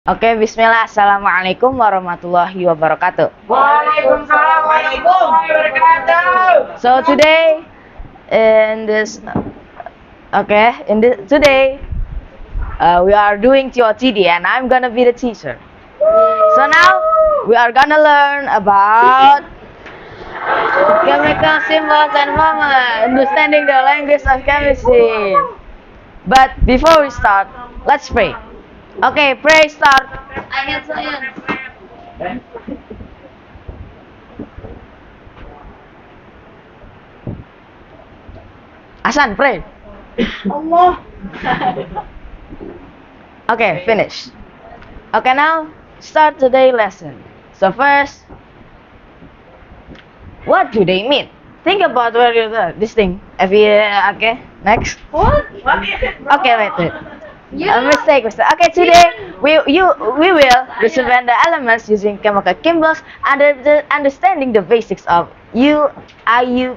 Oke, bismillah. Assalamualaikum warahmatullahi wabarakatuh. Waalaikumsalam warahmatullahi wabarakatuh. So today, in this, today, we are doing TOTD, and I'm gonna be the teacher. So now we are gonna learn about chemical symbols and formulas, understanding the language of chemistry. But before we start, let's pray. Okay, pray start. I hate science. Hasan, pray. Allah. Okay, finish. Okay, now start today's lesson. So first, what do they mean? Think about where you this thing. Okay, next. What? What is it? Okay, wait. Yeah. Mistake. Okay, today we will represent the elements using chemical symbols and understanding the basics of IUPAC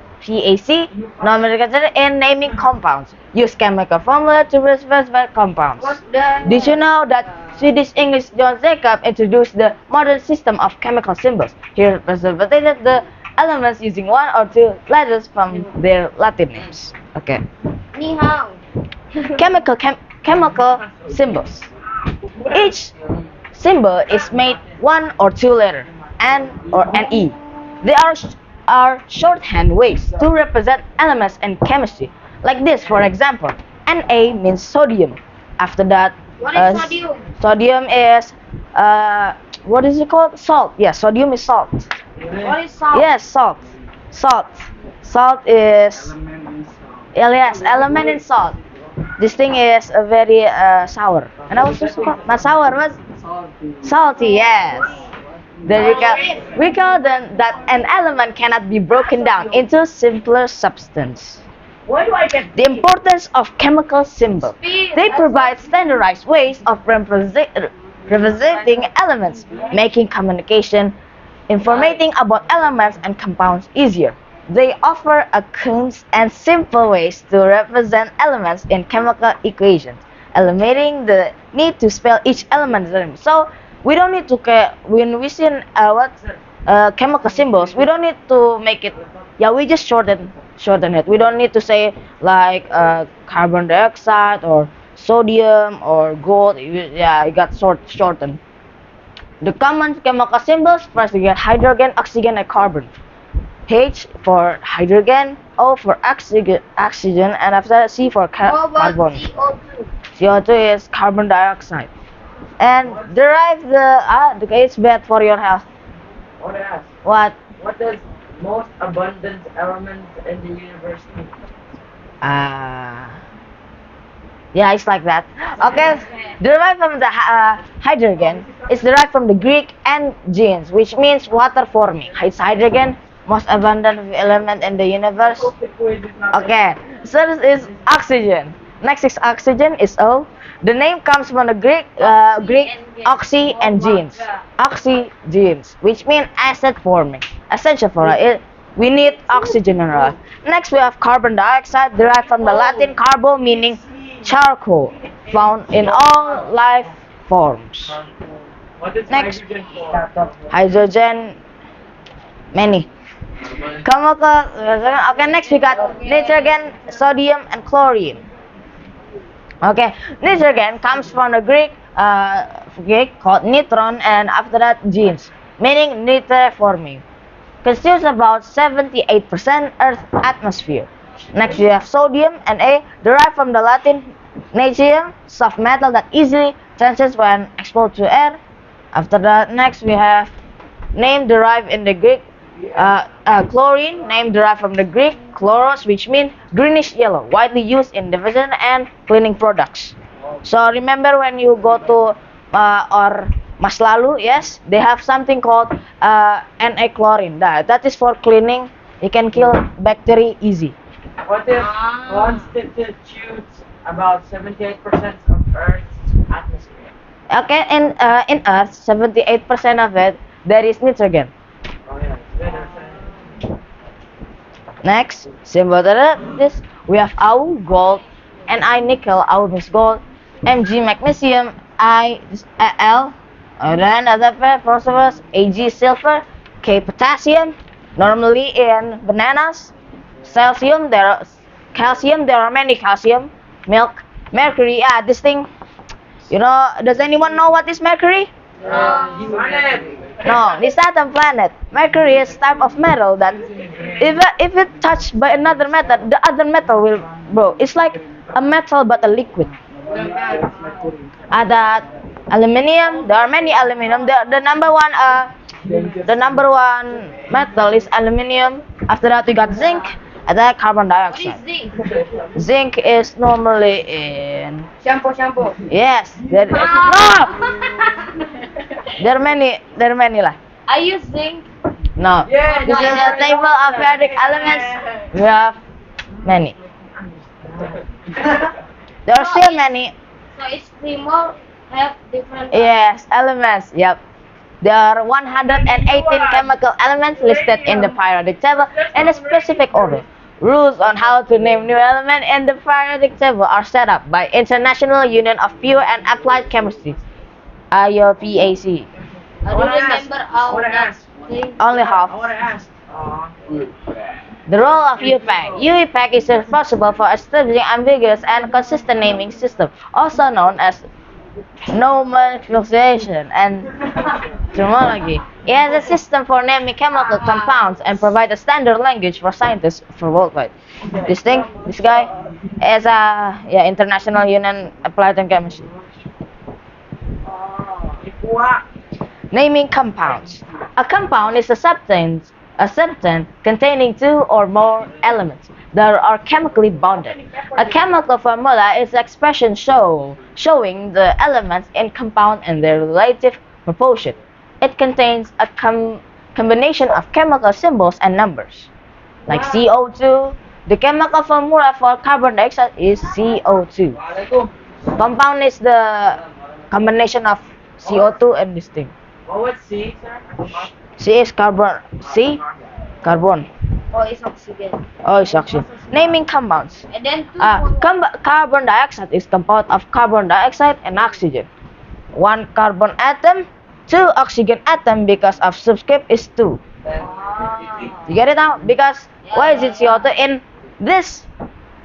nomenclature and naming compounds. Use chemical formula to specify compounds. What the? Did you know that Swedish English John Jacob introduced the modern system of chemical symbols? He represented the elements using one or two letters from their Latin names. Okay. Ni hao. Chemical symbols. Each symbol is made one or two letters, N or NE. They are shorthand ways to represent elements in chemistry. Like this, for example, Na means sodium. After that, What is sodium? Sodium is what is it called? Salt. Yeah, sodium is salt. What is salt? Yes, salt. Salt is yes, element in salt. This thing is a very sour. And I was just not sour, was salty. Yes. Then we call them that an element cannot be broken down into simpler substance. Why do I get? The importance of chemical symbols. They provide standardized ways of representing elements, making communication, informating about elements and compounds easier. They offer a clean and simple ways to represent elements in chemical equations, eliminating the need to spell each element. So we don't need to when we see chemical symbols, we don't need to make it. Yeah, we just shorten it. We don't need to say like carbon dioxide or sodium or gold. Yeah, it got shortened. The common chemical symbols first we get hydrogen, oxygen, and carbon. H for hydrogen, O for oxygen, and after that C for What about carbon. CO2? CO2 is carbon dioxide. And derive it's bad for your health. I want to ask, What? what does most abundant element in the universe mean? Yeah, it's like that. Okay, derived from the hydrogen, it's derived from the Greek and genes, which means water forming. It's hydrogen, most abundant element in the universe. Okay, so this is oxygen. Next is oxygen is O. The name comes from the Greek oxy and genes. Oxygens, which mean acid forming. Essential for it. We need oxygen in our life. Next we have carbon dioxide, derived from the Latin carbo, meaning charcoal, found in all life forms. What is Next. hydrogen for? Hydrogen, many. Chemical. Okay, next we got nitrogen, sodium, and chlorine. Okay, nitrogen comes from the Greek called nitron, and after that genes, meaning nitre forming. Constitutes about 78% Earth atmosphere. Next we have sodium and A, derived from the Latin natrium, soft metal that easily transits when exposed to air. After that, next we have name derived in the Greek chlorine, name derived from the Greek chloros, which means greenish yellow, widely used in division and cleaning products. So remember when you go to or Maslalu, yes, they have something called Na-chlorine. That is for cleaning. You can kill bacteria easy. What if constitutes about 78% of Earth's atmosphere? Okay, in Earth, 78% of it there is nitrogen. Oh yeah, it's good. Next, symbol we have Au, gold, Ni nickel, Au means gold, Mg magnesium, Al, then other phosphorus, Ag silver, K potassium. Normally in bananas, calcium there are many calcium, milk, mercury. Yeah, this thing. You know, does anyone know what is mercury? No, this not a planet. Mercury is type of metal that if it touched by another metal, the other metal will bro. It's like a metal but a liquid. Ada aluminium. There are many aluminium. The number one metal is aluminium. After that we got zinc. And then carbon What is dioxide. zinc? Zinc is normally in Shampoo. yes. No. There are many lah. I use zinc. No. Yeah, This is a table of periodic elements. We have many. There are still many. So it's three more have different. Yes, elements. Yep. There are 118 chemical elements listed in the periodic table in a specific order. Rules on how to name new element in the periodic table are set up by International Union of Pure and Applied Chemistry, IUPAC. I don't remember how that thing. Only half. ask. The role of UPAC. UPAC is responsible for establishing ambiguous and consistent naming system, also known as nomenclature and terminology. It has a system for naming chemical compounds and provide a standard language for scientists for worldwide. This guy, is a International Union Applied and Chemistry. Naming compounds. A compound is a substance containing two or more elements that are chemically bonded. A chemical formula is an expression showing the elements in compound and their relative proportion. It contains a combination of chemical symbols and numbers. Like CO2, the chemical formula for carbon dioxide is CO2. Compound is the combination of CO2 and this thing. What would C, sir? C is carbon. C? Carbon. Oh, it's oxygen. Oh, it's oxygen. Naming compounds. And then two. Carbon dioxide is composed of carbon dioxide and oxygen. One carbon atom, two oxygen atom because of subscript is 2. You get it now? Because why is it CO2? In this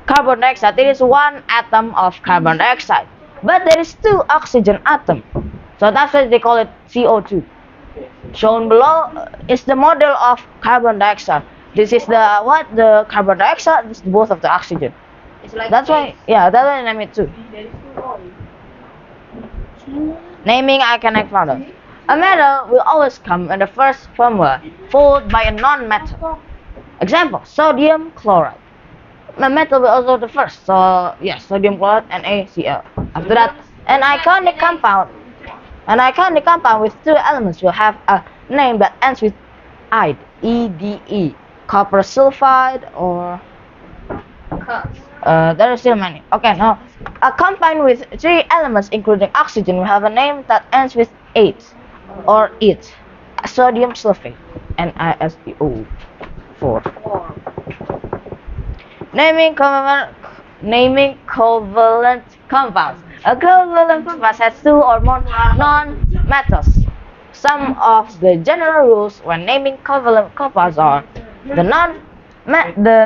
carbon dioxide, there is one atom of carbon dioxide, but there is 2 oxygen atom. So that's why they call it CO2. Shown below is the model of carbon dioxide. This is the carbon dioxide. This is both of the oxygen. It's like That's why, that's why I name it too. Naming iconic model. A metal will always come in the first formula, followed by a non-metal. Example: sodium chloride. The metal will also the first. So yes, sodium chloride and NaCl. After that, an iconic compound. An iconic compound with 2 elements will have a name that ends with "ide", E-D-E, copper sulfide, or there are still many. Okay, now a compound with 3 elements, including oxygen, will have a name that ends with "ate" or "it", sodium sulfate, NiSeO4. Naming covalent compounds. A covalent compound has 2 or more non-metals. Some of the general rules when naming covalent compounds are the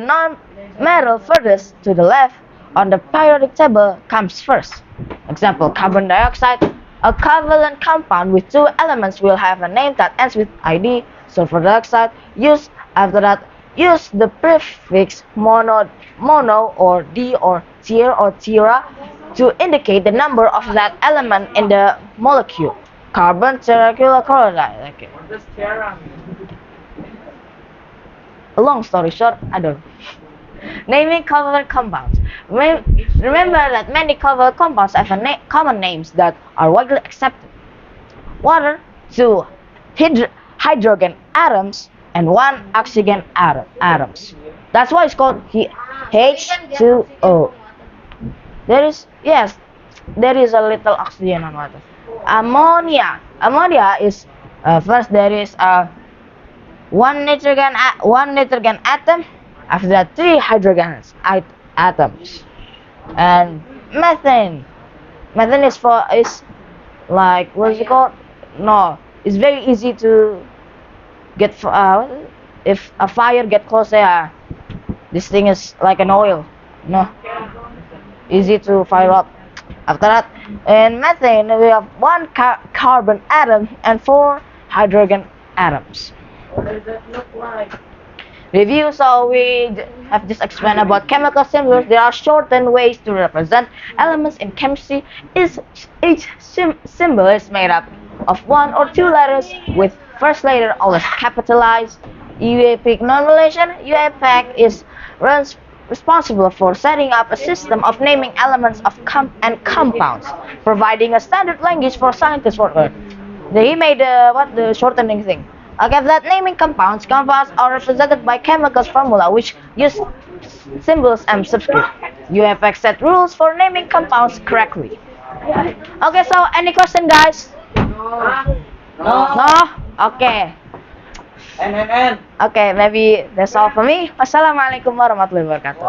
non-metal furthest to the left on the periodic table comes first. Example: carbon dioxide. A covalent compound with 2 elements will have a name that ends with "id", sulfur dioxide. After that, use the prefix mono or "di" or "tier" or "tira to indicate the number of that element in the molecule. Carbon, tetrachloride. Okay. What does Terra mean? Long story short, I don't know. Naming covalent compounds. Remember that many covalent compounds have common names that are widely accepted. Water, 2 hydrogen atoms, and 1 oxygen atoms. That's why it's called H2O. There is a little oxygen on water. Ammonia. Ammonia is first there is one nitrogen atom. After that, 3 hydrogen atoms. And methane. Methane is like what's it called? No, it's very easy to get if a fire get close there. This thing is like an oil. No, easy to fire up. After that, in methane we have one carbon atom and 4 hydrogen atoms. What does that look like? Review. So we have just explained about chemical symbols. There are shortened ways to represent elements in chemistry. Each symbol is made up of 1 or 2 letters, with first letter always capitalized. UAPIC non-relation. UAPIC is responsible for setting up a system of naming elements of compounds, providing a standard language for scientists for Earth. He made the shortening thing. Okay, that naming compounds are represented by chemical formula which use symbols and subscript. UFX set rules for naming compounds correctly. Okay, so any question, guys? No? Okay. N. Okay, maybe that's all for me. Wassalamualaikum warahmatullahi wabarakatuh.